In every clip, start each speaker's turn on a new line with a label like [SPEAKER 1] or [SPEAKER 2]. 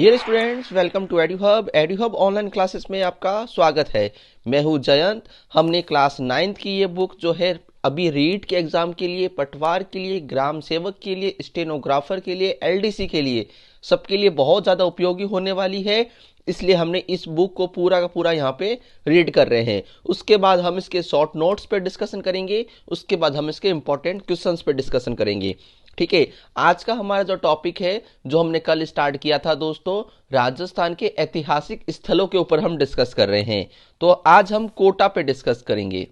[SPEAKER 1] Dear students, welcome to EduHub. EduHub online classes में आपका स्वागत है। मैं हूं जयंत। हमने क्लास 9th की ये बुक जो है अभी रीट के एग्जाम के लिए, पटवार के लिए, ग्राम सेवक के लिए, स्टेनोग्राफर के लिए, एलडीसी के लिए, सबके लिए बहुत ज़्यादा उपयोगी होने वाली है। इसलिए हमने इस बुक को पूरा का पूरा यहाँ पे रीड कर रहे हैं। उसके बाद हम इसके शॉर्ट नोट्स पे डिस्कशन करेंगे। उसके बाद हम इसके इंपॉर्टेंट क्वेश्चंस पे डिस्कशन करेंगे। ठीक है, आज का हमारा जो टॉपिक है, जो हमने कल स्टार्ट किया था दोस्तों, राजस्थान के ऐतिहासिक स्थलों के ऊपर हम डिस्कस कर रहे हैं। तो आज हम कोटा पे डिस्कस करेंगे।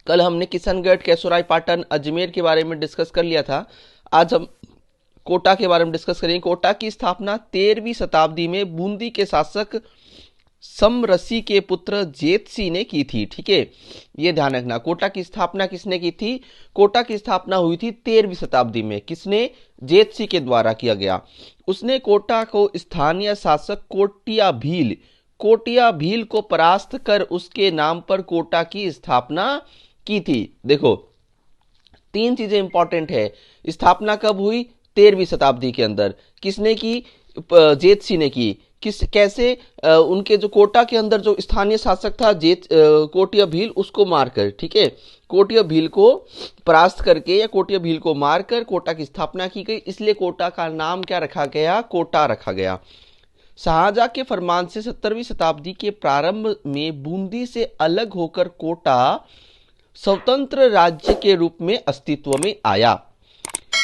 [SPEAKER 1] कल हमने किशनगढ़, केसोराय पाटन, अजमेर के बारे में डिस्कस कर लिया था। आज हम कोटा के बारे में डिस्कस करेंगे। कोटा की स्थापना 13वीं शताब्दी में बूंदी के शासक समरसी के पुत्र जेतसी ने की थी। ठीक है, ये ध्यान रखना। कोटा की स्थापना किसने की थी? कोटा की स्थापना हुई थी 13वीं शताब्दी में। किसने? जेतसी के द्वारा किया गया। उसने कोटा को स्थानीय शासक कोटिया भील को परास्त कर उसके नाम पर कोटा की स्थापना की थी। देखो, तीन चीजें इंपॉर्टेंट है। स्थापना कब हुई? 13वीं शताब्दी के अंदर। किसने की? जेतसी ने की। कैसे? उनके जो कोटा के अंदर जो स्थानीय शासक था कोटिया भील, उसको मारकर, ठीक है, कोटिया भील को परास्त करके या कोटिया भील को मारकर कोटा की स्थापना की गई। इसलिए कोटा का नाम क्या रखा गया? कोटा रखा गया। शाहजहां के फरमान से 17वीं शताब्दी के प्रारंभ में बूंदी से अलग होकर कोटा स्वतंत्र राज्य के रूप में अस्तित्व में आया।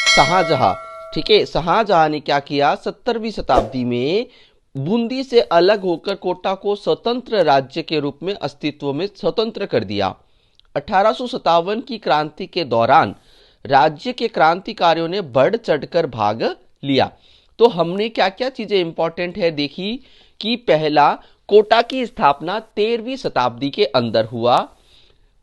[SPEAKER 1] शाहजहां, ठीक है, शाहजहां ने क्या किया? 17वीं शताब्दी में बूंदी से अलग होकर कोटा को स्वतंत्र राज्य के रूप में अस्तित्व में स्वतंत्र कर दिया। 1857 की क्रांति के दौरान राज्य के क्रांतिकारियों ने बढ़ चढ़कर भाग लिया। तो हमने क्या क्या चीजें इंपॉर्टेंट है देखी कि पहला, कोटा की स्थापना 13वीं शताब्दी के अंदर हुआ।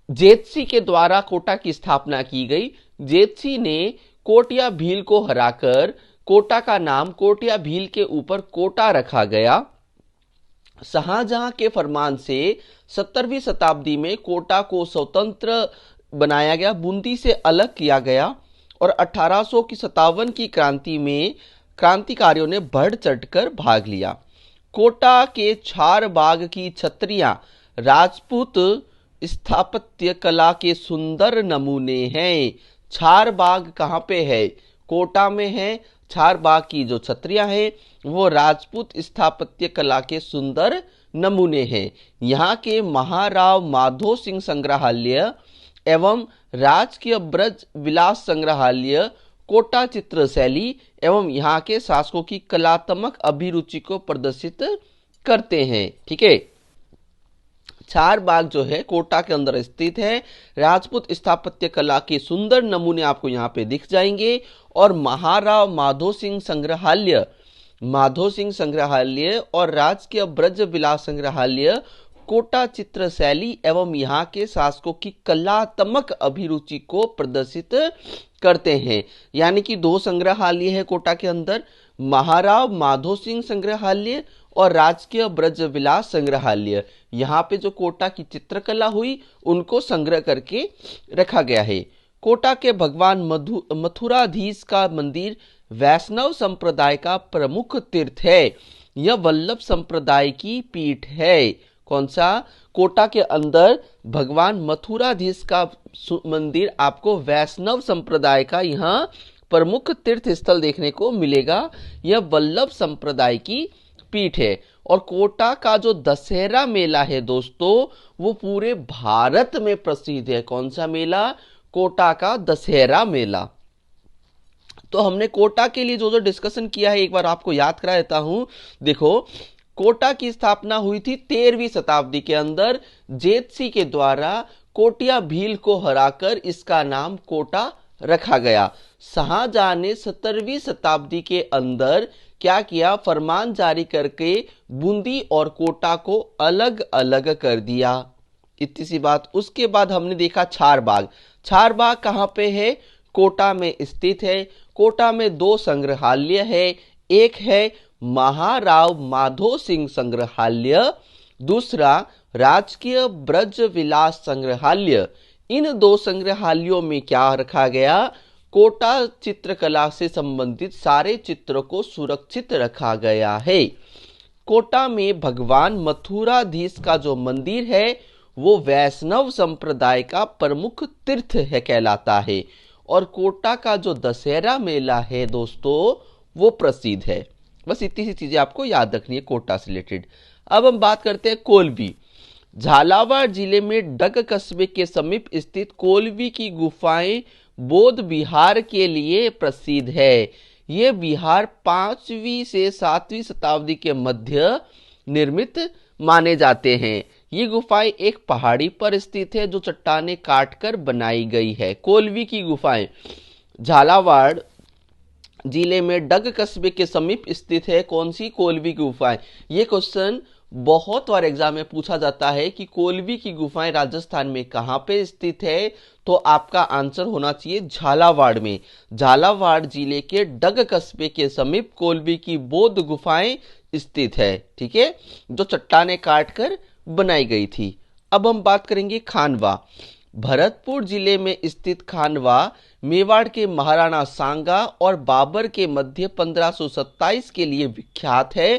[SPEAKER 1] जेतसी के द्वारा कोटा की स्थापना की गई। जेतसी ने कोटिया भील को हराकर कोटा का नाम कोटिया भील के ऊपर कोटा रखा गया। शाहजहां के फरमान से 17वीं शताब्दी में कोटा को स्वतंत्र बनाया गया, बूंदी से अलग किया गया। और 1857 की क्रांति में क्रांतिकारियों ने बढ़ चढ़कर भाग लिया। कोटा के चार बाग की छतरियां राजपूत स्थापत्य कला के सुंदर नमूने हैं। चार बाग कहाँ पे है? कोटा में है। चार बाग की जो छतरियां हैं वो राजपूत स्थापत्य कला के सुंदर नमूने हैं। यहाँ के महाराव माधो सिंह संग्रहालय एवं राजकीय ब्रज विलास संग्रहालय कोटा चित्र शैली एवं यहाँ के शासकों की कलात्मक अभिरुचि को प्रदर्शित करते हैं। ठीक है, चार बाग जो है कोटा के अंदर स्थित है। राजपूत स्थापत्य कला के सुंदर नमूने आपको यहाँ पे दिख जाएंगे। और महाराव माधो सिंह संग्रहालय और राजकीय ब्रज विलास संग्रहालय कोटा चित्र शैली एवं यहाँ के शासकों की कलात्मक अभिरुचि को प्रदर्शित करते हैं। यानी कि दो संग्रहालय है कोटा के अंदर, महाराव माधो सिंह संग्रहालय और राजकीय ब्रज विलास संग्रहालय। यहाँ पे जो कोटा की चित्रकला हुई उनको संग्रह करके रखा गया है। कोटा के भगवान मथुराधीश का मंदिर वैष्णव संप्रदाय का प्रमुख तीर्थ है। यह वल्लभ संप्रदाय की पीठ है। कौन सा? कोटा के अंदर भगवान मथुराधीश का मंदिर आपको वैष्णव संप्रदाय का यहाँ प्रमुख तीर्थ स्थल देखने को मिलेगा। यह वल्लभ संप्रदाय की पीठ है। और कोटा का जो दशहरा मेला है दोस्तों, वो पूरे भारत में प्रसिद्ध है। कौन सा मेला? कोटा का दशहरा मेला। तो हमने कोटा के लिए जो जो डिस्कशन किया है एक बार आपको याद करा देता हूं। देखो, कोटा की स्थापना हुई थी 13वीं शताब्दी के अंदर। जेतसी के द्वारा कोटिया भील को हराकर इसका नाम कोटा रखा गया। शाहजहां ने 17वीं शताब्दी के अंदर क्या किया? फरमान जारी करके बूंदी और कोटा को अलग अलग कर दिया। इतनी सी बात। उसके बाद हमने देखा चार बाग। चार बाग कहाँ पे है? कोटा में स्थित है। कोटा में दो संग्रहालय है। एक है महाराव माधो सिंह संग्रहालय, दूसरा राजकीय ब्रज विलास संग्रहालय। इन दो संग्रहालयों में क्या रखा गया? कोटा चित्रकला से संबंधित सारे चित्रों को सुरक्षित रखा गया है। कोटा में भगवान मथुराधीश का जो मंदिर है वो वैष्णव संप्रदाय का प्रमुख तीर्थ है कहलाता है। और कोटा का जो दशहरा मेला है दोस्तों वो प्रसिद्ध है। बस इतनी सी चीजें आपको याद रखनी है कोटा से रिलेटेड। अब हम बात करते हैं कोलवी। झालावाड़ जिले में डग कस्बे के समीप स्थित कोलवी की गुफाएं बौद्ध विहार के लिए प्रसिद्ध है। ये विहार 5वीं से 7वीं शताब्दी के मध्य निर्मित माने जाते हैं। ये गुफाएं एक पहाड़ी पर स्थित है जो चट्टाने काटकर बनाई गई है। कोलवी की गुफाएं झालावाड़ जिले में डग कस्बे के समीप स्थित है। कौन सी? कोलवी की गुफाएं। ये क्वेश्चन बहुत बार एग्जाम में पूछा जाता है कि कोलवी की गुफाएं राजस्थान में कहां पे स्थित है, तो आपका आंसर होना चाहिए झालावाड़ में। झालावाड़ जिले के डग कस्बे के समीप कोलवी की बौद्ध गुफाएं स्थित है, ठीक है, जो चट्टाने काटकर बनाई गई थी। अब हम बात करेंगे खानवा। भरतपुर जिले में स्थित खानवा मेवाड़ के महाराणा सांगा और बाबर के मध्य 1527 के लिए विख्यात है।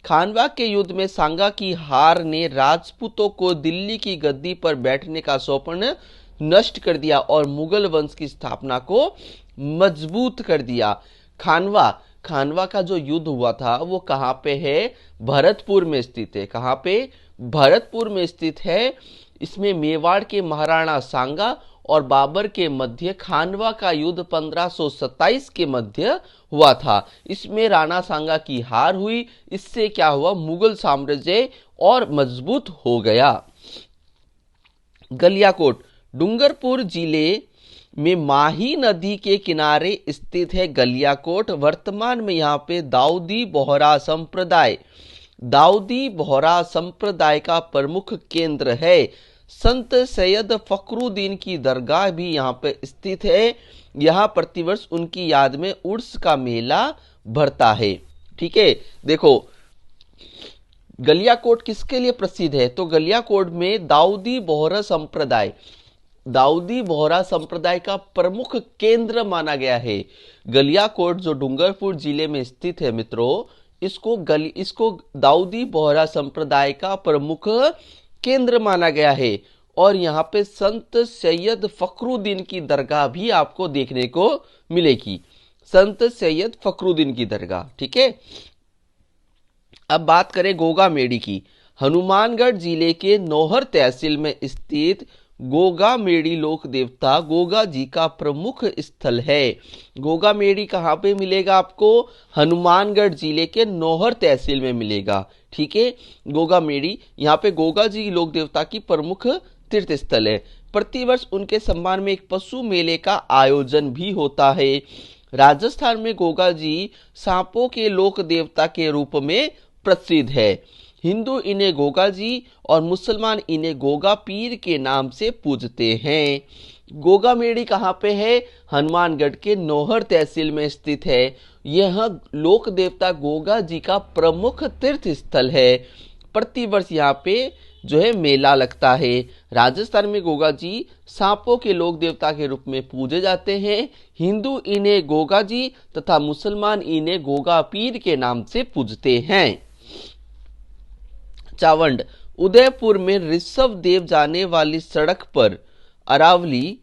[SPEAKER 1] खानवा के युद्ध में सांगा की हार ने राजपूतों को दिल्ली की गद्दी पर बैठने का स्वप्न नष्ट कर दिया और मुगल वंश की स्थापना को मजबूत कर दिया। खानवा का जो युद्ध हुआ था वो कहाँ पे है? भरतपुर में स्थित है। कहाँ पे? भरतपुर में स्थित है। इसमें मेवाड़ के महाराणा सांगा और बाबर के मध्य खानवा का युद्ध 1527 के मध्य हुआ था। इसमें राणा सांगा की हार हुई। इससे क्या हुआ? मुगल साम्राज्य और मजबूत हो गया। गलियाकोट डूंगरपुर जिले में माही नदी के किनारे स्थित है गलियाकोट। वर्तमान में यहाँ पे दाऊदी बोहरा संप्रदाय का प्रमुख केंद्र है। संत सैयद फखरुद्दीन की दरगाह भी यहाँ पे स्थित है। यहाँ प्रतिवर्ष उनकी याद में उर्स का मेला भरता है, ठीक है। देखो गलियाकोट किसके लिए प्रसिद्ध है? तो गलियाकोट में दाऊदी बोहरा संप्रदाय का प्रमुख केंद्र माना गया है। गलियाकोट जो डूंगरपुर जिले में स्थित है मित्रों, इसको दाऊदी बोहरा संप्रदाय का प्रमुख केंद्र माना गया है। और यहाँ पे संत सैयद फखरुद्दीन की दरगाह भी आपको देखने को मिलेगी। संत सैयद फखरुद्दीन की दरगाह, ठीक है। अब बात करें गोगा मेडी की। हनुमानगढ़ जिले के नौहर तहसील में स्थित गोगा मेडी लोक देवता गोगा जी का प्रमुख स्थल है। गोगा मेडी कहाँ पे मिलेगा आपको? हनुमानगढ़ जिले के नौहर तहसील में मिलेगा, ठीक है। गोगा मेडी यहाँ पे गोगा जी लोक देवता की प्रमुख तीर्थ स्थल है। प्रतिवर्ष उनके सम्मान में एक पशु मेले का आयोजन भी होता है। राजस्थान में गोगा जी सांपों के लोक देवता के रूप में प्रसिद्ध है। हिंदू इन्हें गोगा जी और मुसलमान इन्हें गोगा पीर के नाम से पूजते हैं। गोगा मेडी कहाँ पे है? हनुमानगढ़ के नौहर तहसील में स्थित है। यह लोक देवता गोगा जी का प्रमुख तीर्थ स्थल है। प्रतिवर्ष यहाँ पे जो है मेला लगता है। राजस्थान में गोगा जी सांपों के लोक देवता के रूप में पूजे जाते हैं। हिंदू इन्हें गोगा जी तथा मुसलमान इन्हें गोगा पीर के नाम से पूजते हैं। चावंड उदयपुर में ऋषभ देव जाने वाली सड़क पर अरावली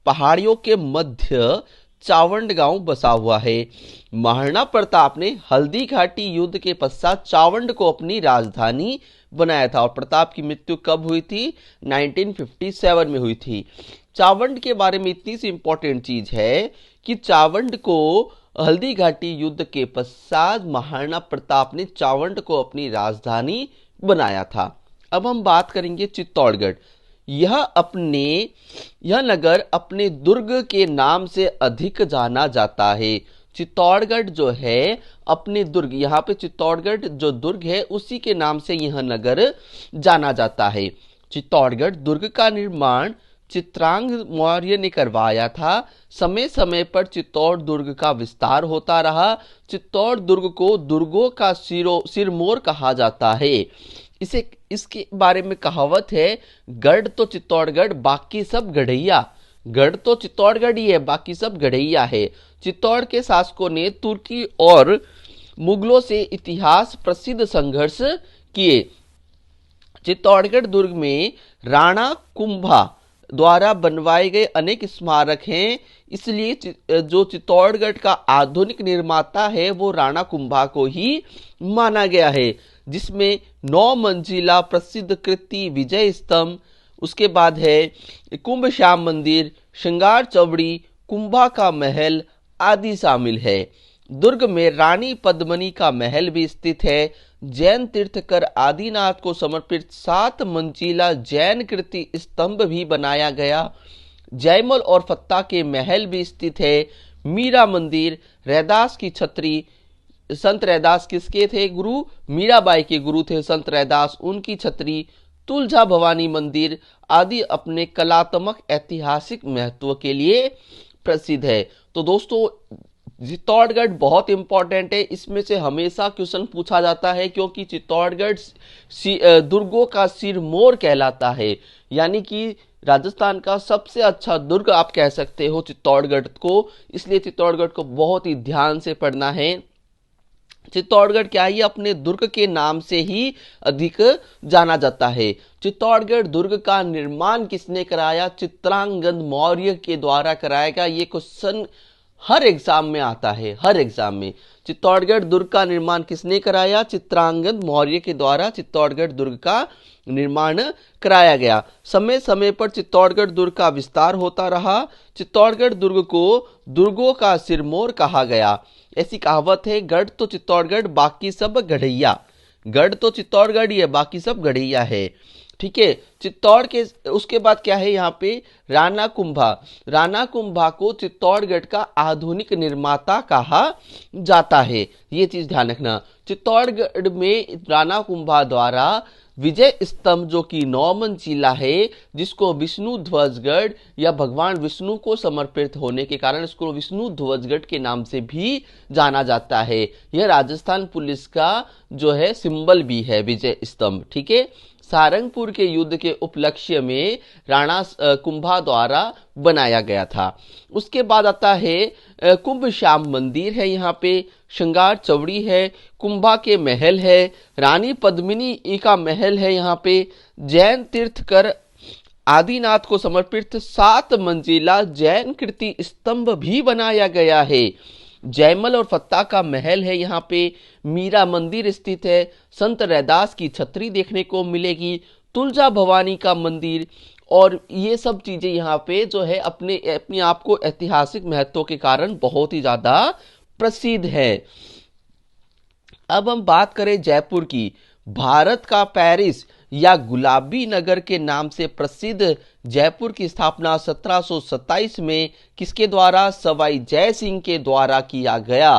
[SPEAKER 1] पहाड़ियों के मध्य चावंड गांव बसा हुआ है। महाराणा प्रताप ने हल्दी घाटी युद्ध के पश्चात चावंड को अपनी राजधानी बनाया था। और प्रताप की मृत्यु कब हुई थी? 1957 में हुई थी। चावंड के बारे में इतनी सी इंपॉर्टेंट चीज है कि चावंड को हल्दी घाटी युद्ध के पश्चात महाराणा प्रताप ने चावंड को अपनी राजधानी बनाया था। अब हम बात करेंगे चित्तौड़गढ़। यह नगर अपने दुर्ग के नाम से अधिक जाना जाता है। चित्तौड़गढ़ जो है अपने दुर्ग, यहाँ पे चित्तौड़गढ़ जो दुर्ग है उसी के नाम से यह नगर जाना जाता है। चित्तौड़गढ़ दुर्ग का निर्माण चित्रांग मौर्य ने करवाया था। समय समय पर चित्तौड़ दुर्ग का विस्तार होता रहा। चित्तौड़ दुर्ग को दुर्गों का सिरमौर कहा जाता है। इसे इसके बारे में कहावत है, गढ़ तो चित्तौड़गढ़ बाकी सब गढ़ैया। गढ़ तो चित्तौड़गढ़ ही है, बाकी सब गढ़ैया है। चित्तौड़ के शासकों ने तुर्की और मुगलों से इतिहास प्रसिद्ध संघर्ष किए। चित्तौड़गढ़ दुर्ग में राणा कुंभा द्वारा बनवाए गए अनेक स्मारक हैं, इसलिए जो चित्तौड़गढ़ का आधुनिक निर्माता है वो राणा कुंभा को ही माना गया है, जिसमें 9 मंजिला प्रसिद्ध कृति विजय स्तंभ, उसके बाद है कुंभ श्याम मंदिर, श्रृंगार चौड़ी, कुंभा का महल आदि शामिल है। दुर्ग में रानी पद्मनी का महल भी स्थित है। जैन तीर्थकर आदिनाथ को समर्पित 7 मंजिला जैन कृति स्तंभ भी बनाया गया। जयमल और फत्ता के महल भी स्थित है। मीरा मंदिर, रैदास की छतरी, संत रैदास किसके थे गुरु? मीराबाई के गुरु थे संत रैदास, उनकी छतरी, तुलजा भवानी मंदिर आदि अपने कलात्मक ऐतिहासिक महत्व के लिए प्रसिद्ध है। तो दोस्तों चित्तौड़गढ़ बहुत इंपॉर्टेंट है, इसमें से हमेशा क्वेश्चन पूछा जाता है, क्योंकि चित्तौड़गढ़ दुर्गों का सिरमौर कहलाता है, यानी कि राजस्थान का सबसे अच्छा दुर्ग आप कह सकते हो चित्तौड़गढ़ को। इसलिए चित्तौड़गढ़ को बहुत ही ध्यान से पढ़ना है। चित्तौड़गढ़ क्या है, अपने दुर्ग के नाम से ही अधिक जाना जाता है। चित्तौड़गढ़ दुर्ग का निर्माण किसने कराया? चित्रांगद मौर्य के द्वारा कराया गया। ये क्वेश्चन हर एग्जाम में आता है, हर एग्जाम में। चित्तौड़गढ़ दुर्ग का निर्माण किसने कराया? चित्रांगद मौर्य के द्वारा चित्तौड़गढ़ दुर्ग का निर्माण कराया गया। समय समय पर चित्तौड़गढ़ दुर्ग का विस्तार होता रहा। चित्तौड़गढ़ दुर्ग को दुर्गों का सिरमौर कहा गया। ऐसी कहावत है, गढ़ तो चित्तौड़गढ़ बाकी सब गढ़ैया। गढ़ तो चित्तौड़गढ़ ही है, बाकी सब गढ़ैया है। ठीक है, चित्तौड़ के उसके बाद क्या है यहाँ पे? राणा कुंभा। राणा कुंभा को चित्तौड़गढ़ का आधुनिक निर्माता कहा जाता है, ये चीज ध्यान रखना। चित्तौड़गढ़ में राणा कुंभा द्वारा विजय स्तंभ जो कि 9 मंजिला है, जिसको विष्णु ध्वजगढ़ या भगवान विष्णु को समर्पित होने के कारण इसको विष्णु ध्वजगढ़ के नाम से भी जाना जाता है। यह राजस्थान पुलिस का जो है सिंबल भी है विजय स्तंभ। ठीक है, सारंगपुर के युद्ध के उपलक्ष्य में राणा कुंभा द्वारा बनाया गया था। उसके बाद आता है कुंभ श्याम मंदिर है, यहाँ पे श्रृंगार चौड़ी है, कुंभा के महल है, रानी पद्मिनी का महल है। यहाँ पे जैन तीर्थकर आदिनाथ को समर्पित 7 मंजिला जैन कृति स्तंभ भी बनाया गया है। जयमल और फत्ता का महल है, यहाँ पे मीरा मंदिर स्थित है, संत रैदास की छतरी देखने को मिलेगी, तुलजा भवानी का मंदिर, और ये सब चीजें यहाँ पे जो है अपने आप को ऐतिहासिक महत्व के कारण बहुत ही ज्यादा प्रसिद्ध है। अब हम बात करें जयपुर की। भारत का पेरिस या गुलाबी नगर के नाम से प्रसिद्ध जयपुर की स्थापना 1727 में किसके द्वारा? सवाई जय सिंह के द्वारा किया गया।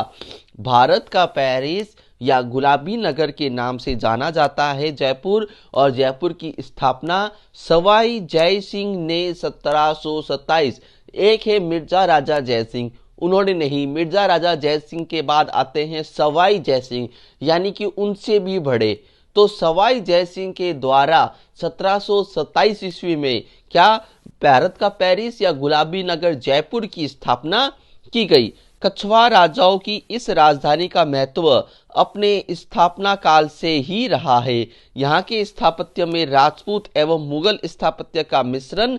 [SPEAKER 1] भारत का पेरिस या गुलाबी नगर के नाम से जाना जाता है जयपुर, और जयपुर की स्थापना सवाई जय सिंह ने 1727। एक है मिर्जा राजा जय सिंह, उन्होंने नहीं, मिर्जा राजा जय सिंह के बाद आते हैं सवाई जय सिंह, यानी कि उनसे भी बड़े। तो सवाई जय सिंह के द्वारा 1727 ईस्वी में क्या भारत का पेरिस या गुलाबी नगर जयपुर की स्थापना की गई। कछवा राजाओं की इस राजधानी का महत्व अपने स्थापना काल से ही रहा है। यहाँ के स्थापत्य में राजपूत एवं मुगल स्थापत्य का मिश्रण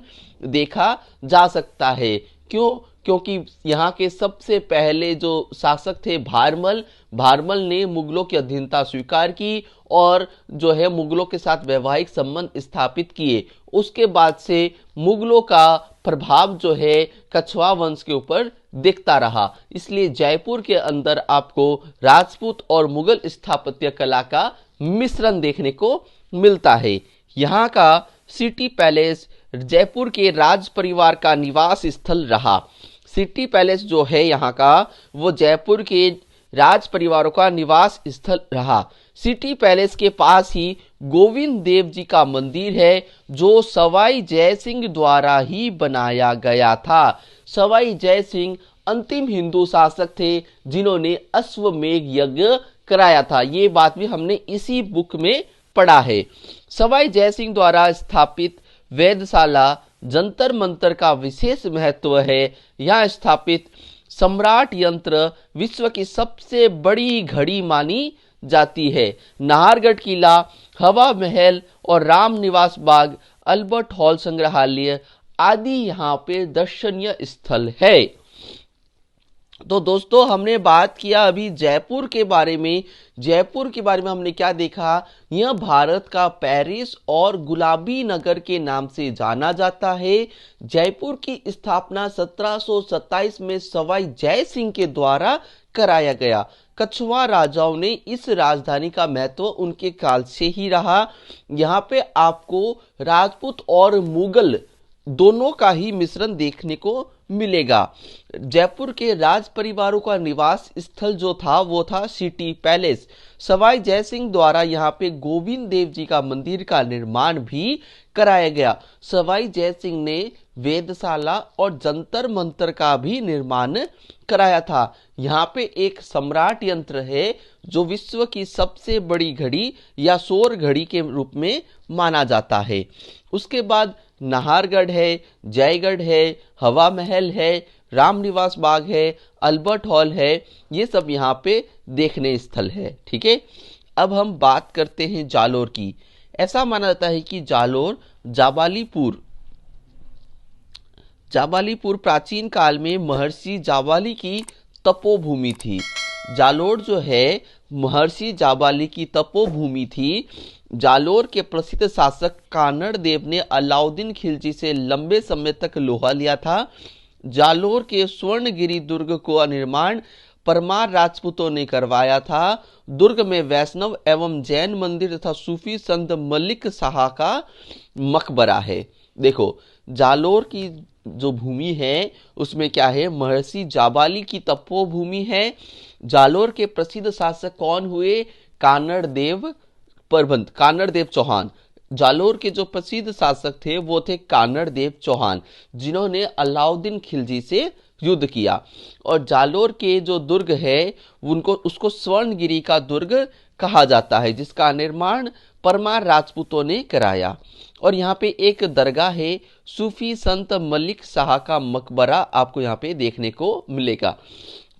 [SPEAKER 1] देखा जा सकता है। क्यों? क्योंकि यहाँ के सबसे पहले जो शासक थे भारमल ने मुगलों की अधीनता स्वीकार की और जो है मुगलों के साथ वैवाहिक संबंध स्थापित किए। उसके बाद से मुगलों का प्रभाव जो है कछवा वंश के ऊपर दिखता रहा, इसलिए जयपुर के अंदर आपको राजपूत और मुगल स्थापत्य कला का मिश्रण देखने को मिलता है। यहाँ का सिटी पैलेस जयपुर के राज परिवार का निवास स्थल रहा। सिटी पैलेस जो है यहाँ का वो जयपुर के राज परिवारों का निवास स्थल रहा। सिटी पैलेस के पास ही गोविंद देव जी का मंदिर है, जो सवाई जय सिंह द्वारा ही बनाया गया था। सवाई जय सिंह अंतिम हिंदू शासक थे जिन्होंने अश्वमेध यज्ञ कराया था। ये बात भी हमने इसी बुक में पड़ा है। सवाई जयसिंह द्वारा स्थापित वेधशाला जंतर मंतर का विशेष महत्व है। यहाँ स्थापित सम्राट यंत्र विश्व की सबसे बड़ी घड़ी मानी जाती है। नाहरगढ़ किला, हवा महल और राम निवास बाग, अल्बर्ट हॉल संग्रहालय आदि यहाँ पे दर्शनीय स्थल है। तो दोस्तों हमने बात किया अभी जयपुर के बारे में। जयपुर के बारे में हमने क्या देखा, यह भारत का पेरिस और गुलाबी नगर के नाम से जाना जाता है। जयपुर की स्थापना 1727 में सवाई जय सिंह के द्वारा कराया गया। कछवा राजाओं ने इस राजधानी का महत्व उनके काल से ही रहा। यहाँ पे आपको राजपूत और मुगल दोनों का ही मिश्रण देखने को मिलेगा। जयपुर के राज परिवारों का निवास स्थल जो था वो था सिटी पैलेस। सवाई जयसिंह द्वारा यहाँ पे गोविंद देव जी का मंदिर का निर्माण भी कराया गया। सवाई जयसिंह ने वेधशाला और जंतर मंतर का भी निर्माण कराया था। यहाँ पे एक सम्राट यंत्र है जो विश्व की सबसे बड़ी घड़ी या सौर घड़ी के रूप में माना जाता है। उसके बाद नाहरगढ़ है, जयगढ़ है, हवा महल है, रामनिवास बाग है, अल्बर्ट हॉल है, ये सब यहाँ पे देखने स्थल है। ठीक है, अब हम बात करते हैं जालोर की। ऐसा माना जाता है कि जालोर जाबालीपुर प्राचीन काल में महर्षि जाबाली की तपोभूमि थी। जालोर जो है महर्षि जाबाली की तपोभूमि थी। जालोर के प्रसिद्ध शासक कानड़ देव ने अलाउद्दीन खिलजी से लंबे समय तक लोहा लिया था। जालोर के स्वर्णगिरी दुर्ग का निर्माण परमार राजपूतों ने करवाया था। दुर्ग में वैष्णव एवं जैन मंदिर तथा सूफी संत मलिक शाह का मकबरा है। देखो जालोर की जो भूमि है उसमें क्या है, महर्षि जाबाली की तपोभूमि है। जालोर के प्रसिद्ध शासक कौन हुए, कानड़ देव चौहान। जालोर के जो प्रसिद्ध शासक थे वो थे कानड़ देव चौहान, जिन्होंने अलाउद्दीन खिलजी से युद्ध किया। और जालोर के जो दुर्ग है उसको स्वर्णगिरी का दुर्ग कहा जाता है, जिसका निर्माण परमार राजपूतों ने कराया। और यहाँ पे एक दरगाह है, सूफी संत मलिक शाह का मकबरा आपको यहाँ पे देखने को मिलेगा।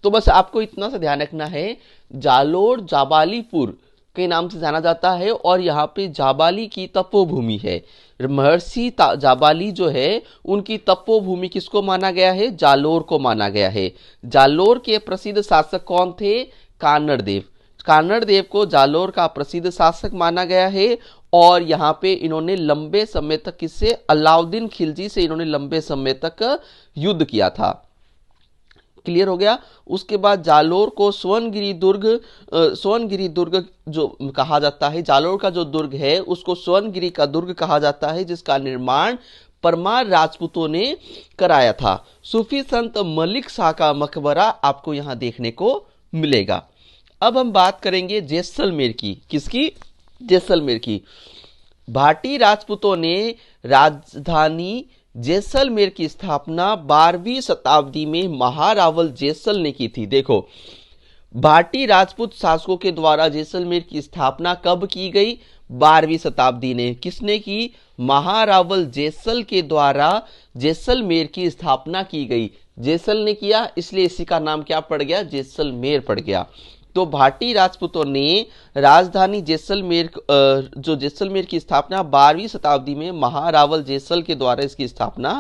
[SPEAKER 1] तो बस आपको इतना सा ध्यान रखना है, जालोर जाबालीपुर के नाम से जाना जाता है और यहाँ पे जाबाली की तपोभूमि है। महर्षि जाबाली जो है उनकी तपोभूमि किसको माना गया है, जालोर को माना गया है। जालोर के प्रसिद्ध शासक कौन थे, कानड़ देव। कानड़ देव को जालोर का प्रसिद्ध शासक माना गया है। और यहाँ पे इन्होंने लंबे समय तक किससे, अलाउद्दीन खिलजी से इन्होंने लंबे समय तक युद्ध किया था। क्लियर हो गया। उसके बाद जालोर को स्वर्णगिरी दुर्ग जो कहा जाता है। जालोर का जो दुर्ग है उसको स्वर्णगिरी का दुर्ग कहा जाता है, जिसका निर्माण परमार राजपूतों ने कराया था। सूफी संत मलिक शाह का मकबरा आपको यहाँ देखने को मिलेगा। अब हम बात करेंगे जैसलमेर की। किसकी, जैसलमेर की। भाटी राजपूतों ने राजधानी जैसलमेर की स्थापना 12वीं शताब्दी में महारावल जैसल ने की थी। देखो भाटी राजपूत शासकों के द्वारा जैसलमेर की स्थापना कब की गई, 12वीं शताब्दी ने। किसने की, महारावल जैसल के द्वारा जैसलमेर की स्थापना की गई। जैसल ने किया इसलिए इसी का नाम क्या पड़ गया, जैसलमेर पड़ गया। तो भाटी राजपूतों ने राजधानी जैसलमेर जो जैसलमेर की स्थापना 12वीं शताब्दी में महारावल जैसल के द्वारा इसकी स्थापना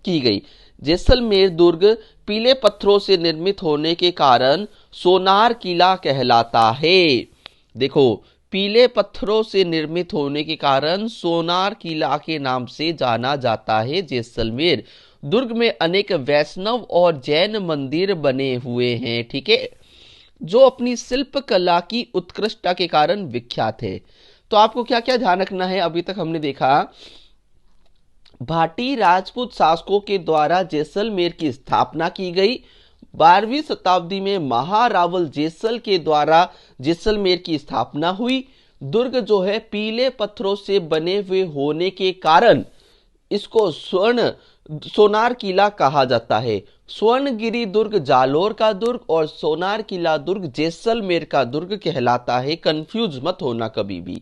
[SPEAKER 1] की गई। जैसलमेर दुर्ग पीले पत्थरों से निर्मित होने के कारण सोनार किला कहलाता है। देखो पीले पत्थरों से निर्मित होने के कारण सोनार किला के नाम से जाना जाता है जैसलमेर। दुर्ग में अनेक वैष्णव और जैन मंदिर बने हुए हैं। ठीक है, जो अपनी शिल्प कला की उत्कृष्टता के कारण विख्यात है। तो आपको क्या क्या ध्यान रखना है, अभी तक हमने देखा भाटी राजपूत शासकों के द्वारा जैसलमेर की स्थापना की गई। 12वीं शताब्दी में महारावल जैसल के द्वारा जैसलमेर की स्थापना हुई। दुर्ग जो है पीले पत्थरों से बने हुए होने के कारण इसको सोनार किला कहा जाता है। स्वर्णगिरी दुर्ग जालोर का दुर्ग और सोनार किला दुर्ग जैसलमेर का दुर्ग कहलाता है। कंफ्यूज मत होना कभी भी।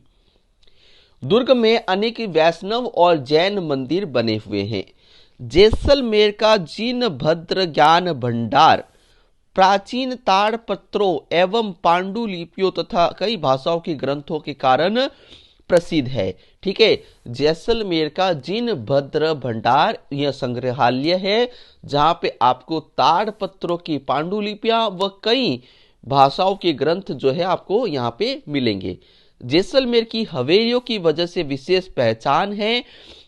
[SPEAKER 1] दुर्ग में अनेक वैष्णव और जैन मंदिर बने हुए हैं। जैसलमेर का जिनभद्र ज्ञान भंडार प्राचीन ताड़पत्रों एवं पांडुलिपियों तथा कई भाषाओं के ग्रंथों के कारण प्रसिद्ध है। ठीक है, जैसलमेर का जिनभद्र भंडार यह संग्रहालय है जहां पे आपको ताड़पत्रों की पांडुलिपियां व कई भाषाओं के ग्रंथ जो है आपको यहाँ पे मिलेंगे। जैसलमेर की हवेलियों की वजह से विशेष पहचान है।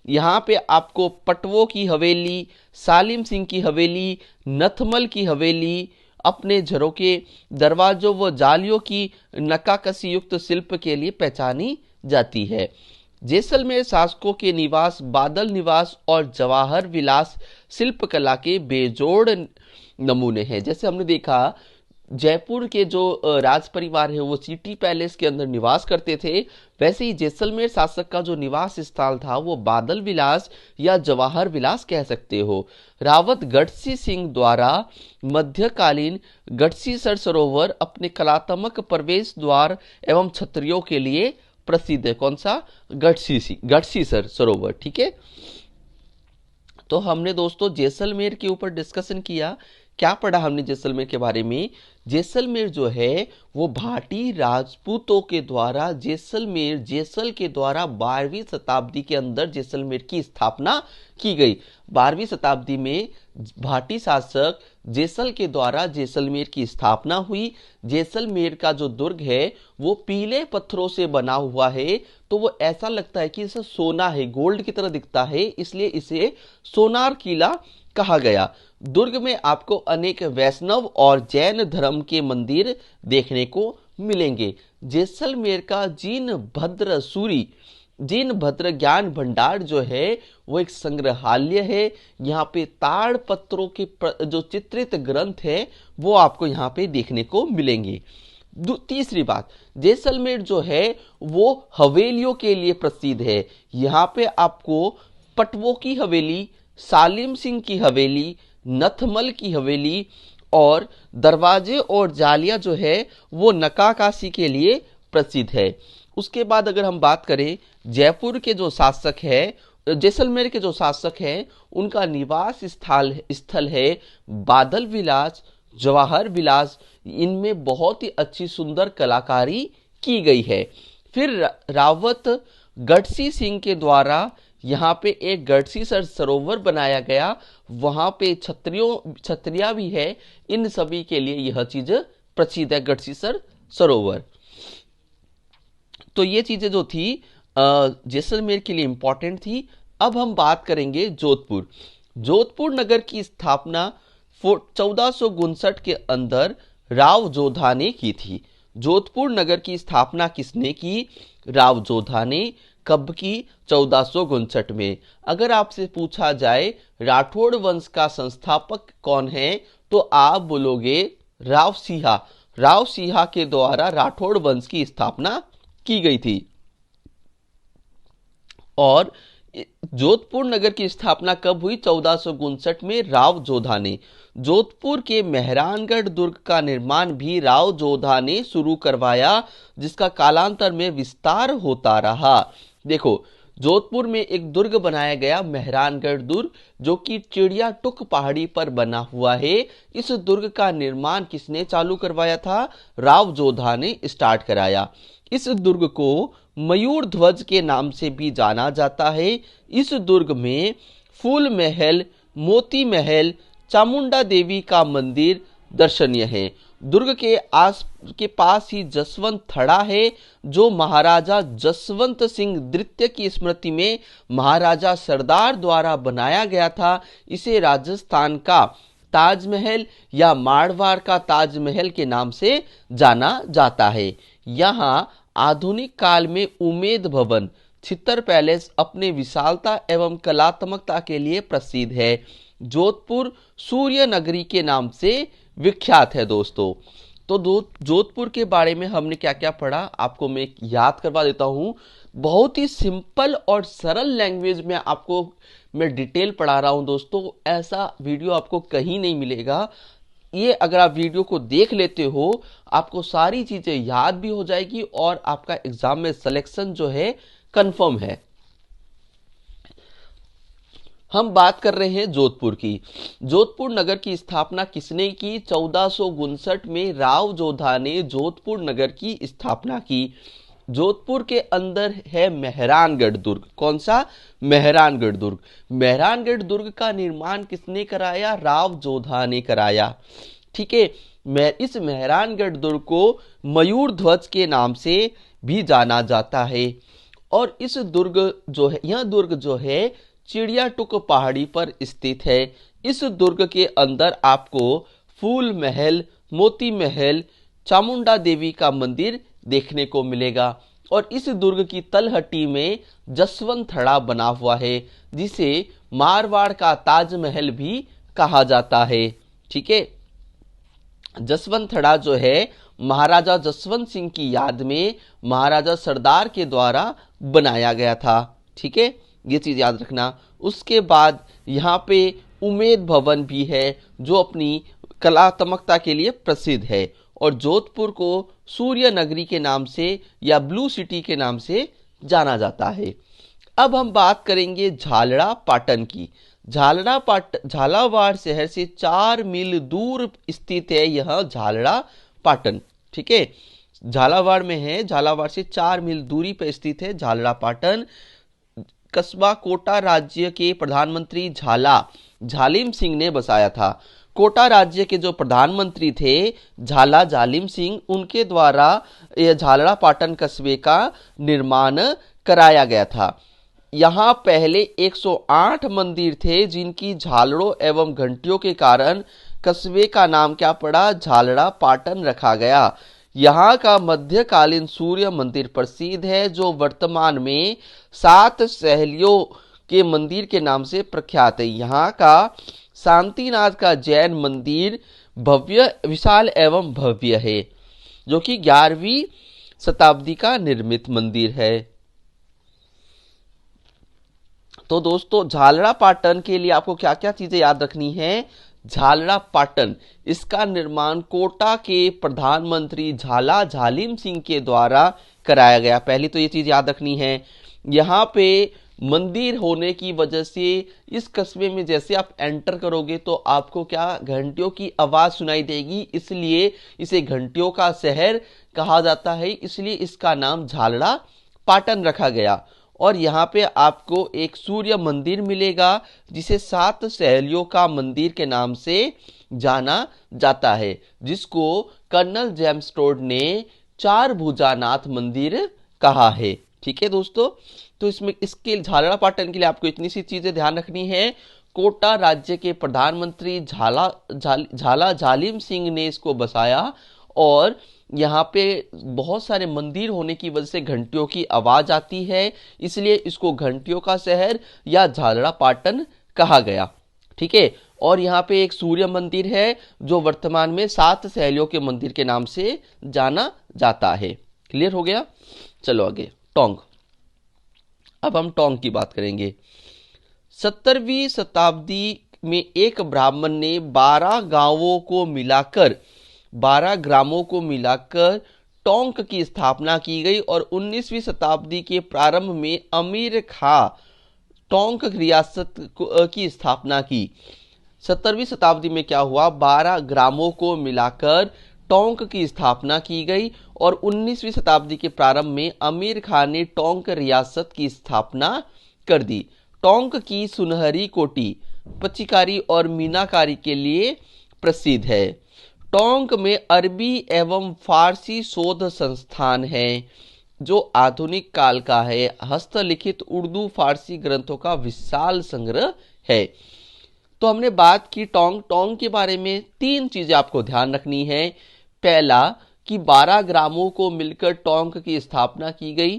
[SPEAKER 1] यहाँ पे आपको पटवों की हवेली, सालिम सिंह की हवेली, नथमल की हवेली अपने झरोके, दरवाजों व जालियों की नक्काशी युक्त शिल्प के लिए पहचानी जाती है। जैसलमेर शासकों के निवास, बादल निवास और जवाहर विलास शिल्पकला के बेजोड़ नमूने हैं। जैसे हमने देखा जयपुर के जो राज परिवार है वो सिटी पैलेस के अंदर निवास करते थे, वैसे ही जैसलमेर शासक का जो निवास स्थल था वो बादल विलास या जवाहर विलास कह सकते हो। रावत गढ़सी सिंह द्वारा मध्यकालीन गढ़सीसर सरोवर अपने कलात्मक प्रवेश द्वार एवं छतरियों के लिए प्रसिद्ध है। कौन सा? गढ़सीसर सरोवर। ठीक है, तो हमने दोस्तों जैसलमेर के ऊपर डिस्कशन किया। क्या पढ़ा हमने जैसलमेर के बारे में? जैसलमेर जो है वो भाटी राजपूतों के द्वारा जैसल के द्वारा 12वीं शताब्दी के अंदर जैसलमेर की स्थापना की गई। 12वीं शताब्दी में भाटी शासक जैसल के द्वारा जैसलमेर की स्थापना हुई। जैसलमेर का जो दुर्ग है वो पीले पत्थरों से बना हुआ है, तो वो ऐसा लगता है कि इसे सोना है, गोल्ड की तरह दिखता है, इसलिए इसे सोनार किला कहा गया। दुर्ग में आपको अनेक वैष्णव और जैन धर्म के मंदिर देखने को मिलेंगे। जैसलमेर का जिनभद्र ज्ञान भंडार जो है वो एक संग्रहालय है। यहाँ पे ताड़ पत्रों के जो चित्रित ग्रंथ है वो आपको यहाँ पे देखने को मिलेंगे। तीसरी बात, जैसलमेर जो है वो हवेलियों के लिए प्रसिद्ध है। यहाँ पे आपको पटवों की हवेली, सालिम सिंह की हवेली, नथमल की हवेली और दरवाजे और जालियां जो है वो नक्काशी के लिए प्रसिद्ध है। उसके बाद अगर हम बात करें जयपुर के जो शासक है, जैसलमेर के जो शासक हैं, उनका निवास स्थल है बादल विलास, जवाहर विलास। इनमें बहुत ही अच्छी सुंदर कलाकारी की गई है। फिर रावत गढ़सी सिंह के द्वारा यहाँ पे एक गढ़सीसर सरोवर बनाया गया, वहां पे छतरियां भी है। इन सभी के लिए यह चीज प्रसिद्ध है, गढ़सीसर सरोवर। तो ये चीजें जो थी जैसलमेर के लिए इंपॉर्टेंट थी। अब हम बात करेंगे जोधपुर नगर की स्थापना 1459 के अंदर राव जोधा ने की थी। जोधपुर नगर की स्थापना किसने की? राव जोधा ने। कब की? 1459 में। अगर आपसे पूछा जाए राठौड़ वंश का संस्थापक कौन है, तो आप बोलोगे राव सिंहा। राव सिंहा के द्वारा राठौड़ वंश की स्थापना की गई थी। और जोधपुर नगर की स्थापना कब हुई? 1459 में राव जोधा ने। जोधपुर के मेहरानगढ़ दुर्ग का निर्माण भी राव जोधा ने शुरू करवाया, जिसका कालांतर में विस्तार होता रहा। देखो, जोधपुर में एक दुर्ग बनाया गया मेहरानगढ़ दुर्ग, जो कि चिड़िया टुक पहाड़ी पर बना हुआ है। इस दुर्ग का निर्माण किसने चालू करवाया था? राव जोधा ने स्टार्ट कराया। इस दुर्ग को मयूर ध्वज के नाम से भी जाना जाता है। इस दुर्ग में फूल महल, मोती महल, चामुंडा देवी का मंदिर दर्शनीय है। दुर्ग के पास ही जसवंत थड़ा है, जो महाराजा जसवंत सिंह द्वितीय की स्मृति में महाराजा सरदार द्वारा बनाया गया था। इसे राजस्थान का ताजमहल या मारवाड़ का ताजमहल के नाम से जाना जाता है। यहाँ आधुनिक काल में उमेद भवन, छितर पैलेस अपने विशालता एवं कलात्मकता के लिए प्रसिद्ध है। जोधपुर सूर्य नगरी के नाम से विख्यात है दोस्तों। तो जोधपुर के बारे में हमने क्या क्या पढ़ा आपको मैं याद करवा देता हूँ। बहुत ही सिंपल और सरल लैंग्वेज में आपको मैं डिटेल पढ़ा रहा हूँ दोस्तों। ऐसा वीडियो आपको कहीं नहीं मिलेगा। ये अगर आप वीडियो को देख लेते हो, आपको सारी चीजें याद भी हो जाएगी और आपका एग्जाम में सिलेक्शन जो है कंफर्म है। हम बात कर रहे हैं जोधपुर की। जोधपुर नगर की स्थापना किसने की? 1459 में राव जोधा ने जोधपुर नगर की स्थापना की। जोधपुर के अंदर है मेहरानगढ़ दुर्ग। कौन सा? मेहरानगढ़ दुर्ग। मेहरानगढ़ दुर्ग का निर्माण किसने कराया? राव जोधा ने कराया। ठीक है। इस मेहरानगढ़ दुर्ग को मयूर ध्वज के नाम से भी जाना जाता है। और इस दुर्ग जो है, यह दुर्ग जो है चिड़िया टुक पहाड़ी पर स्थित है। इस दुर्ग के अंदर आपको फूल महल, मोती महल, चामुंडा देवी का मंदिर देखने को मिलेगा। और इस दुर्ग की तलहटी में जसवंतथड़ा बना हुआ है, जिसे मारवाड़ का ताजमहल भी कहा जाता है। ठीक है। जसवंतथड़ा जो है महाराजा जसवंत सिंह की याद में महाराजा सरदार के द्वारा बनाया गया था। ठीक है, ये चीज याद रखना। उसके बाद यहाँ पे उमेद भवन भी है, जो अपनी कलात्मकता के लिए प्रसिद्ध है। और जोधपुर को सूर्य नगरी के नाम से या ब्लू सिटी के नाम से जाना जाता है। अब हम बात करेंगे झालड़ा पाटन की। झालावाड़ शहर से 4 मील दूर स्थित है यह झालड़ा पाटन। ठीक है, झालावाड़ में है। झालावाड़ से 4 मील दूरी पर स्थित है झालड़ा पाटन। कस्बा कोटा राज्य के प्रधानमंत्री झालिम सिंह ने बसाया था। कोटा राज्य के जो प्रधानमंत्री थे झाला जालिम सिंह, उनके द्वारा यह झालड़ा पाटन कस्बे का निर्माण कराया गया था। यहाँ पहले 108 मंदिर थे, जिनकी झालड़ों एवं घंटियों के कारण कस्बे का नाम क्या पड़ा? झालड़ा पाटन रखा गया। यहाँ का मध्यकालीन सूर्य मंदिर प्रसिद्ध है, जो वर्तमान में 7 सहेलियों के मंदिर के नाम से प्रख्यात है। यहाँ का शांतिनाथ का जैन मंदिर भव्य, विशाल एवं भव्य है, जो कि 11वीं शताब्दी का निर्मित मंदिर है। तो दोस्तों, झालड़ा पाटन के लिए आपको क्या क्या चीजें याद रखनी है? झालड़ा पाटन, इसका निर्माण कोटा के प्रधानमंत्री झाला झालिम सिंह के द्वारा कराया गया। पहली तो ये चीज याद रखनी है। यहाँ पे मंदिर होने की वजह से इस कस्बे में जैसे आप एंटर करोगे तो आपको क्या? घंटियों की आवाज सुनाई देगी, इसलिए इसे घंटियों का शहर कहा जाता है। इसलिए इसका नाम झालड़ा पाटन रखा गया। और यहाँ पे आपको एक सूर्य मंदिर मिलेगा, जिसे 7 सहेलियों का मंदिर के नाम से जाना जाता है, जिसको कर्नल जेम्स टोड ने 4 भुजानाथ मंदिर कहा है। ठीक है दोस्तों, तो इसमें इसके झालड़ा पाटन के लिए आपको इतनी सी चीजें ध्यान रखनी है। कोटा राज्य के प्रधानमंत्री झाला जालिम सिंह ने इसको बसाया। और यहाँ पे बहुत सारे मंदिर होने की वजह से घंटियों की आवाज आती है, इसलिए इसको घंटियों का शहर या झालड़ा पाटन कहा गया। ठीक है। और यहाँ पे एक सूर्य मंदिर है, जो वर्तमान में 7 सहेलियों के मंदिर के नाम से जाना जाता है। क्लियर हो गया? चलो आगे, टोंक। अब हम टोंक की बात करेंगे। 17वीं शताब्दी में एक ब्राह्मण ने 12 ग्रामों को मिलाकर टोंक की स्थापना की गई। और 19वीं शताब्दी के प्रारंभ में अमीर खां टोंक रियासत की स्थापना की। 17वीं शताब्दी में क्या हुआ? 12 ग्रामों को मिलाकर टोंक की स्थापना की गई। और 19वीं शताब्दी के प्रारंभ में अमीर खां ने टोंक रियासत की स्थापना कर दी। टोंक की सुनहरी कोटी पच्चीकारी और मीनाकारी के लिए प्रसिद्ध है। टोंक में अरबी एवं फारसी शोध संस्थान है, जो आधुनिक काल का है। हस्तलिखित उर्दू फारसी ग्रंथों का विशाल संग्रह है। तो हमने बात की टोंक के बारे में। 3 चीजें आपको ध्यान रखनी है। पहला कि 12 ग्रामों को मिलकर टोंक की स्थापना की गई।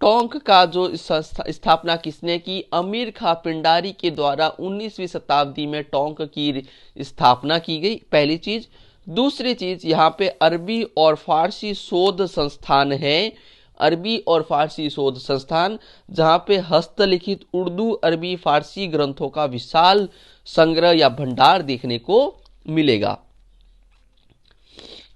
[SPEAKER 1] टोंक का जो स्थापना किसने की? अमीर खां पिंडारी के द्वारा 19वीं शताब्दी में टोंक की स्थापना की गई, पहली चीज। दूसरी चीज, यहाँ पे अरबी और फारसी शोध संस्थान है। अरबी और फारसी शोध संस्थान, जहाँ पे हस्तलिखित उर्दू, अरबी, फारसी ग्रंथों का विशाल संग्रह या भंडार देखने को मिलेगा।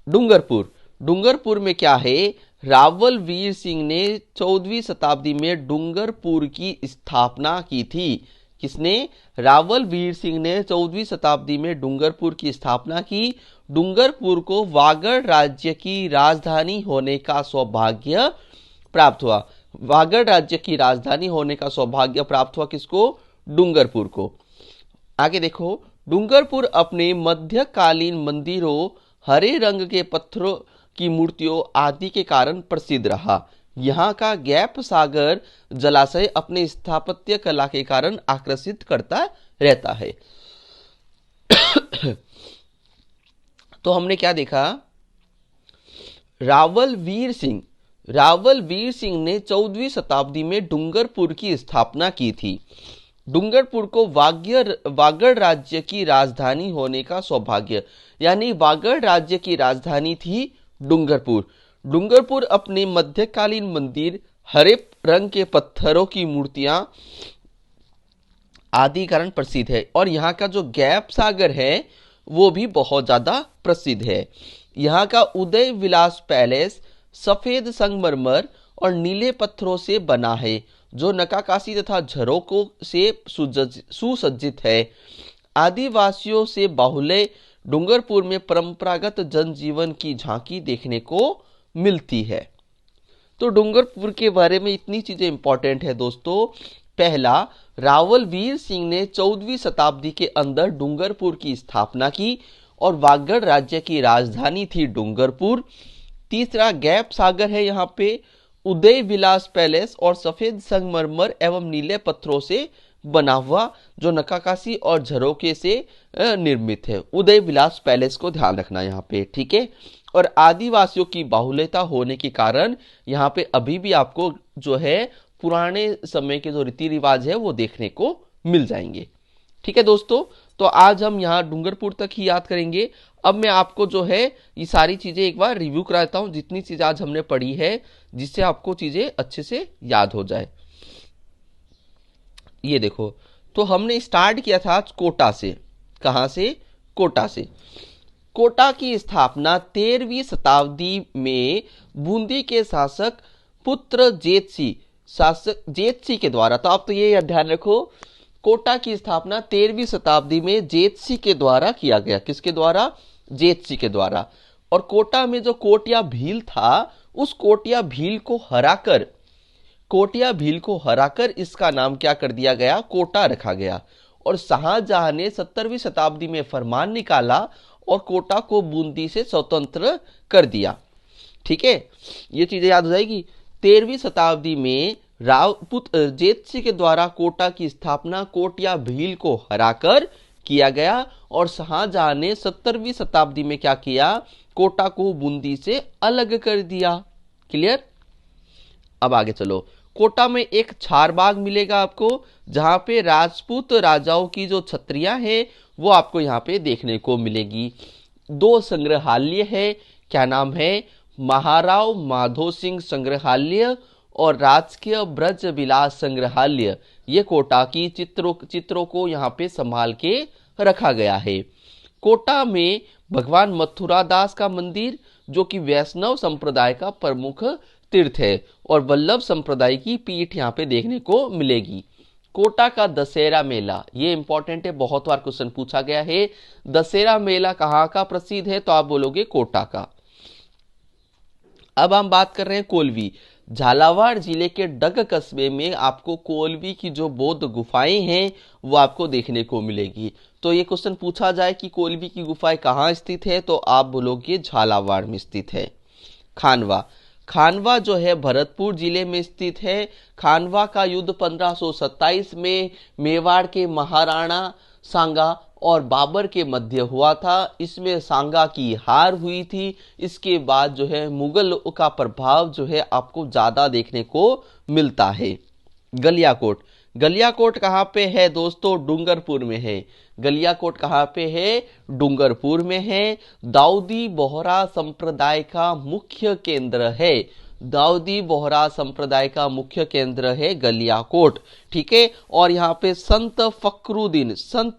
[SPEAKER 1] डूंगरपुर में क्या है? रावल वीर सिंह ने 14वीं शताब्दी में डूंगरपुर की स्थापना की थी। किसने? रावल वीर सिंह ने 14वीं शताब्दी में डूंगरपुर की स्थापना की। डूंगरपुर को वागड़ राज्य की राजधानी होने का सौभाग्य प्राप्त हुआ। वागड़ राज्य की राजधानी होने का सौभाग्य प्राप्त हुआ किसको? डूंगरपुर को। आगे देखो, डूंगरपुर अपने मध्यकालीन मंदिरों, हरे रंग के पत्थरों की मूर्तियों आदि के कारण प्रसिद्ध रहा। यहाँ का गैप सागर जलाशय अपने स्थापत्य कला के कारण आकर्षित करता रहता है। तो हमने क्या देखा? रावल वीर सिंह ने 14वीं शताब्दी में डूंगरपुर की स्थापना की थी। डूंगरपुर को वागड़ राज्य की राजधानी होने का सौभाग्य, यानी वागड़ राज्य की राजधानी थी डूंगरपुर। डूंगरपुर अपने मध्यकालीन मंदिर, हरे रंग के पत्थरों की मूर्तियां आदि कारण प्रसिद्ध है। और यहाँ का जो गैप सागर है वो भी बहुत ज्यादा प्रसिद्ध है। यहाँ का उदय विलास पैलेस सफेद संगमरमर और नीले पत्थरों से बना है, जो नक्काशी तथा झरोकों से सुसज्जित है। आदिवासियों से बाहुल्य डूंगरपुर में परंपरागत जनजीवन की झांकी देखने को मिलती है। तो डूंगरपुर के बारे में इतनी चीजें इंपॉर्टेंट है दोस्तों। पहला, रावल वीर सिंह ने 14वीं शताब्दी के अंदर डूंगरपुर की स्थापना की और वागड़ राज्य की राजधानी थी डूंगरपुर। तीसरा, गैप सागर है यहाँ पे, उदय विलास पैलेस और सफेद संगमरमर एवं नीले पत्थरों से बना हुआ, जो नक्काशी और झरोके से निर्मित है। उदय विलास पैलेस को ध्यान रखना यहाँ पे, ठीक है। और आदिवासियों की बाहुल्यता होने के कारण यहाँ पे अभी भी आपको जो है पुराने समय के जो रीति रिवाज है वो देखने को मिल जाएंगे, ठीक है दोस्तों। तो आज हम यहाँ डूंगरपुर तक ही याद करेंगे। अब मैं आपको जो है ये सारी चीजें एक बार रिव्यू कराता हूँ, जितनी चीजें आज हमने पढ़ी है, जिससे आपको चीजें अच्छे से याद हो जाए। ये देखो, तो हमने स्टार्ट किया था कोटा से। कहां से? कोटा से। कोटा की स्थापना 13वीं शताब्दी में बूंदी के शासक पुत्र जेतसी के द्वारा। तो आप तो ये ध्यान रखो, कोटा की स्थापना 13वीं शताब्दी में जेतसी के द्वारा किया गया। किसके द्वारा? जेतसी के द्वारा। और कोटा में जो कोटिया भील था, उस कोटिया भील को हराकर इसका नाम क्या कर दिया गया? कोटा रखा गया। और शाहजहां ने 17वीं शताब्दी में फरमान निकाला और कोटा को बूंदी से स्वतंत्र कर दिया, ठीक है। ये चीजें याद हो जाएगी। 13वीं शताब्दी में रावपुत्र जेतसी के द्वारा कोटा की स्थापना कोटिया भील को हराकर किया गया और शाहजहां ने 17वीं शताब्दी में क्या किया? कोटा को बूंदी से अलग कर दिया। क्लियर? अब आगे चलो। कोटा में एक चारबाग मिलेगा आपको, जहां पे राजपूत राजाओं की जो छत्रियां हैं वो आपको यहाँ पे देखने को मिलेगी। 2 संग्रहालय है। क्या नाम है? महाराव माधो सिंह संग्रहालय और राजकीय ब्रज विलास संग्रहालय। ये कोटा की चित्रों को यहाँ पे संभाल के रखा गया है। कोटा में भगवान मथुरा दास का मंदिर, जो कि वैष्णव संप्रदाय का प्रमुख तीर्थ है, और वल्लभ संप्रदाय की पीठ यहाँ पे देखने को मिलेगी। कोटा का दशहरा मेला, ये इंपॉर्टेंट है, बहुत बार क्वेश्चन पूछा गया है। दशहरा मेला कहाँ का प्रसिद्ध है? तो आप बोलोगे कोटा का। अब हम बात कर रहे हैं कोलवी। झालावाड़ जिले के डग कस्बे में आपको कोलवी की जो बौद्ध गुफाएं हैं वो आपको देखने को मिलेगी। तो ये क्वेश्चन पूछा जाए कि कोलवी की गुफाएं कहाँ स्थित है, तो आप बोलोगे झालावाड़ में स्थित है। खानवा जो है भरतपुर जिले में स्थित है। खानवा का युद्ध 1527 में मेवाड़ के महाराणा सांगा और बाबर के मध्य हुआ था। इसमें सांगा की हार हुई थी। इसके बाद जो है मुगल का प्रभाव जो है आपको ज्यादा देखने को मिलता है। गलियाकोट कहाँ पे है दोस्तों? डूंगरपुर में है। गलियाकोट कहाँ पे है? डूंगरपुर में है। दाऊदी बोहरा संप्रदाय का मुख्य केंद्र है। दाऊदी बोहरा संप्रदाय का मुख्य केंद्र है गलियाकोट, ठीक है। और यहाँ पे संत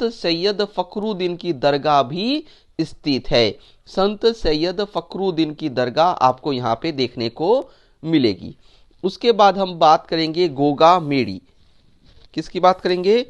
[SPEAKER 1] सैयद फखरुद्दीन की दरगाह भी स्थित है। संत सैयद फखरुद्दीन की दरगाह आपको यहाँ पे देखने को मिलेगी। उसके बाद हम बात करेंगे गोगा मेड़ी। किसकी बात करेंगे?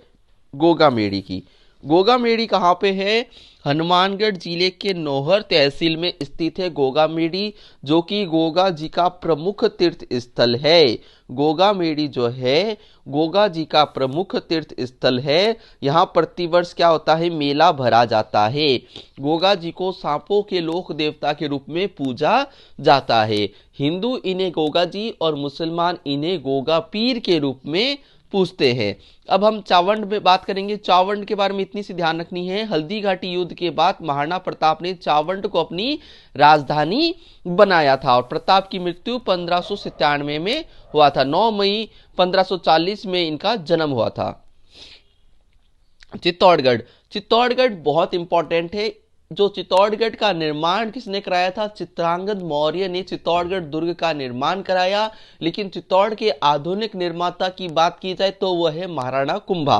[SPEAKER 1] गोगा मेड़ी की। गोगा मेड़ी कहाँ पे है? हनुमानगढ़ जिले के नौहर तहसील में स्थित है गोगा मेड़ी, जो कि गोगा जी का प्रमुख तीर्थ स्थल है। गोगा मेड़ी जो है गोगा जी का प्रमुख तीर्थ स्थल है। यहाँ प्रतिवर्ष क्या होता है? मेला भरा जाता है। गोगा जी को सांपों के लोक देवता के रूप में पूजा जाता है। हिंदू इन्हें गोगा जी और मुसलमान इन्हें गोगा पीर के रूप में पूछते हैं। अब हम चावंड में बात करेंगे। चावंड के बारे में इतनी सी ध्यान रखनी है, हल्दी घाटी युद्ध के बाद महाराणा प्रताप ने चावंड को अपनी राजधानी बनाया था और प्रताप की मृत्यु 1597 में हुआ था। 9 मई 1540 में इनका जन्म हुआ था। चित्तौड़गढ़ बहुत इंपॉर्टेंट है। जो चित्तौड़गढ़ का निर्माण किसने कराया था? चित्रांगद मौर्य ने चित्तौड़गढ़ दुर्ग का निर्माण कराया। लेकिन चित्तौड़ के आधुनिक निर्माता की बात की जाए तो वह है महाराणा कुंभा।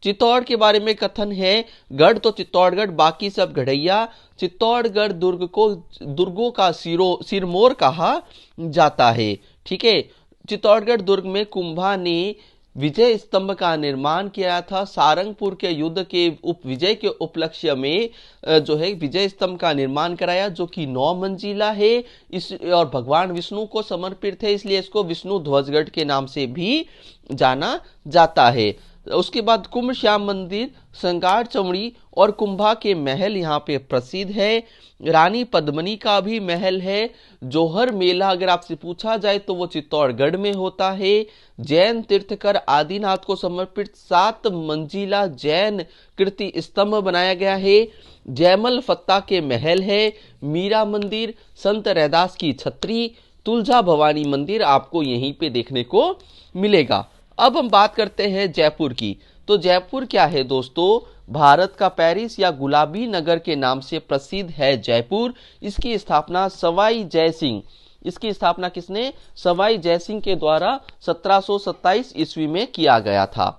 [SPEAKER 1] चित्तौड़ के बारे में कथन है, गढ़ तो चित्तौड़गढ़, बाकी सब गढ़ैया। चित्तौड़गढ़ दुर्ग को दुर्गों का सिरमौर कहा जाता है, ठीक है। चित्तौड़गढ़ दुर्ग में कुंभा ने विजय स्तंभ का निर्माण किया था। सारंगपुर के युद्ध के विजय के उपलक्ष्य में जो है विजय स्तंभ का निर्माण कराया, जो कि 9 मंजिला है। इस और भगवान विष्णु को समर्पित है, इसलिए इसको विष्णु ध्वजगढ़ के नाम से भी जाना जाता है। उसके बाद कुंभ श्याम मंदिर, संगार चमड़ी और कुंभा के महल यहाँ पे प्रसिद्ध है। रानी पद्मनी का भी महल है। जोहर मेला अगर आपसे पूछा जाए तो वो चित्तौड़गढ़ में होता है। जैन तीर्थकर आदिनाथ को समर्पित 7 मंजिला जैन कीर्ति स्तंभ बनाया गया है। जयमल फत्ता के महल है। मीरा मंदिर, संत रैदास की छतरी, तुलजा भवानी मंदिर आपको यहीं पे देखने को मिलेगा। अब हम बात करते हैं जयपुर की। तो जयपुर क्या है दोस्तों? भारत का पेरिस या गुलाबी नगर के नाम से प्रसिद्ध है जयपुर। इसकी स्थापना सवाई जयसिंह, इसकी स्थापना किसने? सवाई जयसिंह के द्वारा 1727 ईस्वी में किया गया था।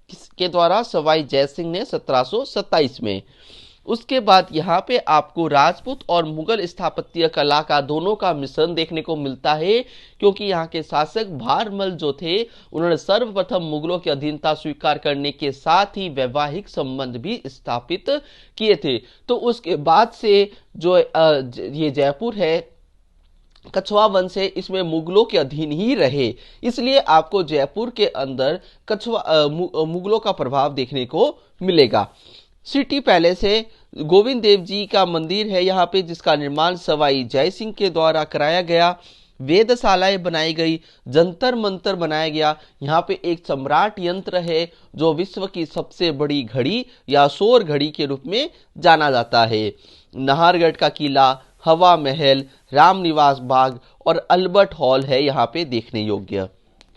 [SPEAKER 1] किसके द्वारा? सवाई जयसिंह ने 1727 में। उसके बाद यहाँ पे आपको राजपूत और मुगल स्थापत्य कला का दोनों का मिश्रण देखने को मिलता है, क्योंकि यहाँ के शासक भारमल जो थे उन्होंने सर्वप्रथम मुगलों की अधीनता स्वीकार करने के साथ ही वैवाहिक संबंध भी स्थापित किए थे। तो उसके बाद से जो ये जयपुर है कछवा वंश है, इसमें मुगलों के अधीन ही रहे, इसलिए आपको जयपुर के अंदर मुगलों का प्रभाव देखने को मिलेगा। सिटी पैलेस है, गोविंद देव जी का मंदिर है यहाँ पे, जिसका निर्माण सवाई जयसिंह के द्वारा कराया गया। वेदशालाएं बनाई गई, जंतर मंतर बनाया गया। यहाँ पे एक सम्राट यंत्र है जो विश्व की सबसे बड़ी घड़ी या सौर घड़ी के रूप में जाना जाता है। नाहरगढ़ का किला, हवा महल, रामनिवास बाग और अल्बर्ट हॉल है यहाँ पे देखने योग्य।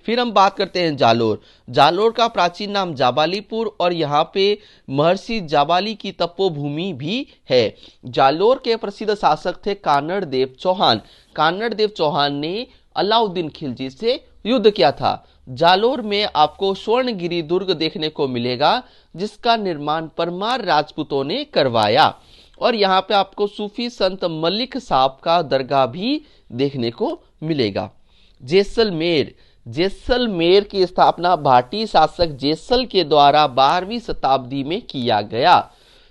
[SPEAKER 1] फिर हम बात करते हैं जालोर। जालोर का प्राचीन नाम जाबालीपुर और यहाँ पे महर्षि जाबाली की तपोभूमि भी है। जालोर के प्रसिद्ध शासक थे कानड़ देव चौहान। कानड़ देव चौहान ने अलाउद्दीन खिलजी से युद्ध किया था। जालोर में आपको स्वर्णगिरी दुर्ग देखने को मिलेगा, जिसका निर्माण परमार राजपूतों ने करवाया। और यहाँ पे आपको सूफी संत मलिक साहब का दरगाह भी देखने को मिलेगा। जैसलमेर की स्थापना भाटी शासक जैसल के द्वारा 12वीं शताब्दी में किया गया।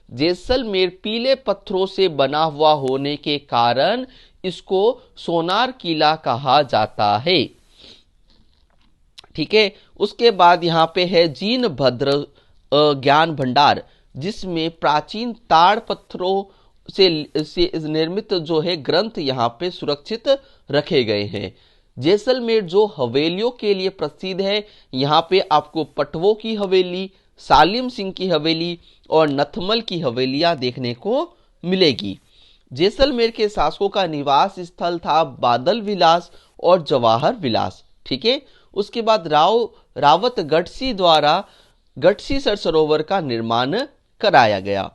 [SPEAKER 1] जैसलमेर पीले पत्थरों से बना हुआ होने के कारण इसको सोनार किला कहा जाता है, ठीक है। उसके बाद यहाँ पे है जीन भद्र ज्ञान भंडार, जिसमें प्राचीन ताड़ पत्थरों से निर्मित जो है ग्रंथ यहाँ पे सुरक्षित रखे गए हैं। जैसलमेर जो हवेलियों के लिए प्रसिद्ध है, यहाँ पे आपको पटवों की हवेली, सालिम सिंह की हवेली और नथमल की हवेलियां देखने को मिलेगी। जैसलमेर के शासकों का निवास स्थल था बादल विलास और जवाहर विलास, ठीक है। उसके बाद रावत गढ़सी द्वारा गढ़सी सरोवर का निर्माण कराया गया।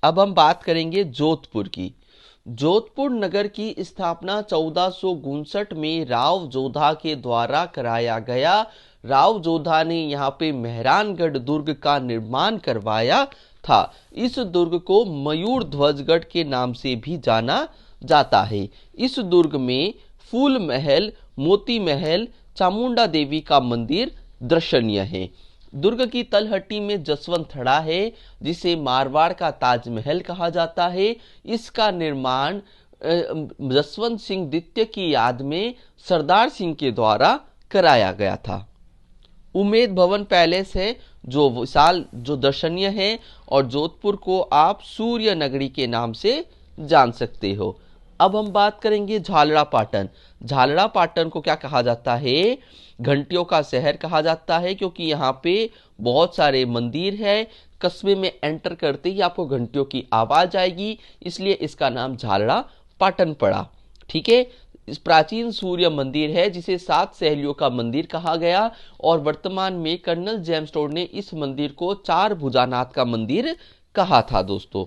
[SPEAKER 1] अब हम बात करेंगे जोधपुर की। जोधपुर नगर की स्थापना 1459 में राव जोधा के द्वारा कराया गया। राव जोधा ने यहाँ पे मेहरानगढ़ दुर्ग का निर्माण करवाया था। इस दुर्ग को मयूर ध्वजगढ़ के नाम से भी जाना जाता है। इस दुर्ग में फूल महल, मोती महल, चामुंडा देवी का मंदिर दर्शनीय है। दुर्ग की तलहटी में जसवंत थड़ा है, जिसे मारवाड़ का ताजमहल कहा जाता है। इसका निर्माण जसवंत सिंह द्वितीय की याद में सरदार सिंह के द्वारा कराया गया था। उमेद भवन पैलेस है जो विशाल, जो दर्शनीय है, और जोधपुर को आप सूर्य नगरी के नाम से जान सकते हो। अब हम बात करेंगे झालड़ा पाटन। झालड़ा पाटन को क्या कहा जाता है? घंटियों का शहर कहा जाता है, क्योंकि यहाँ पे बहुत सारे मंदिर है। कस्बे में एंटर करते ही आपको घंटियों की आवाज आएगी, इसलिए इसका नाम झालड़ा पाटन पड़ा। ठीक है, इस प्राचीन सूर्य मंदिर है जिसे 7 सहेलियों का मंदिर कहा गया, और वर्तमान में कर्नल जेम्स टोड ने इस मंदिर को 4 भुजानाथ का मंदिर कहा था दोस्तों।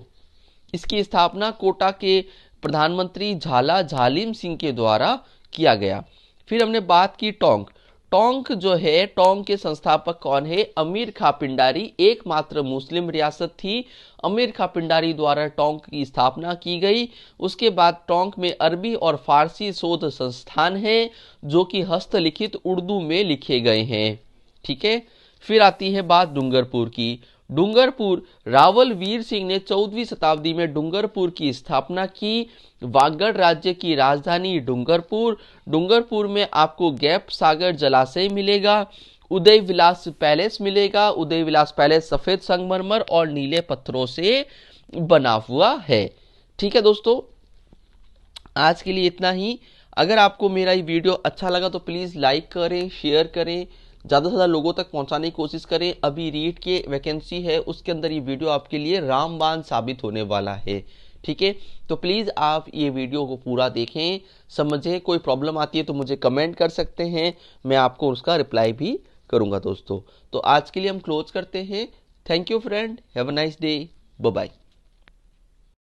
[SPEAKER 1] इसकी स्थापना कोटा के प्रधानमंत्री झाला झालिम सिंह के द्वारा किया गया। फिर हमने बात की टोंक। टोंक जो है, टोंक के संस्थापक कौन है? अमीर खां पिंडारी। एकमात्र मुस्लिम रियासत थी। अमीर खां पिंडारी द्वारा टोंक की स्थापना की गई। उसके बाद टोंक में अरबी और फारसी शोध संस्थान है, जो कि हस्तलिखित उर्दू में लिखे गए हैं। ठीक है, फिर आती है बात डूंगरपुर की। डूंगरपुर, रावल वीर सिंह ने 14वीं शताब्दी में डूंगरपुर की स्थापना की। वागड़ राज्य की राजधानी डूंगरपुर। डूंगरपुर में आपको गैप सागर जलाशय मिलेगा, उदय विलास पैलेस मिलेगा। उदय विलास पैलेस सफेद संगमरमर और नीले पत्थरों से बना हुआ है। ठीक है दोस्तों, आज के लिए इतना ही। अगर आपको मेरा ये वीडियो अच्छा लगा तो प्लीज़ लाइक करें, शेयर करें, ज़्यादा से ज़्यादा लोगों तक पहुंचाने की कोशिश करें। अभी रीट के वैकेंसी है, उसके अंदर ये वीडियो आपके लिए रामबाण साबित होने वाला है। ठीक है, तो प्लीज़ आप ये वीडियो को पूरा देखें, समझें। कोई प्रॉब्लम आती है तो मुझे कमेंट कर सकते हैं, मैं आपको उसका रिप्लाई भी करूंगा दोस्तों। तो आज के लिए हम क्लोज करते हैं। Thank you friend, have a nice day, bye bye.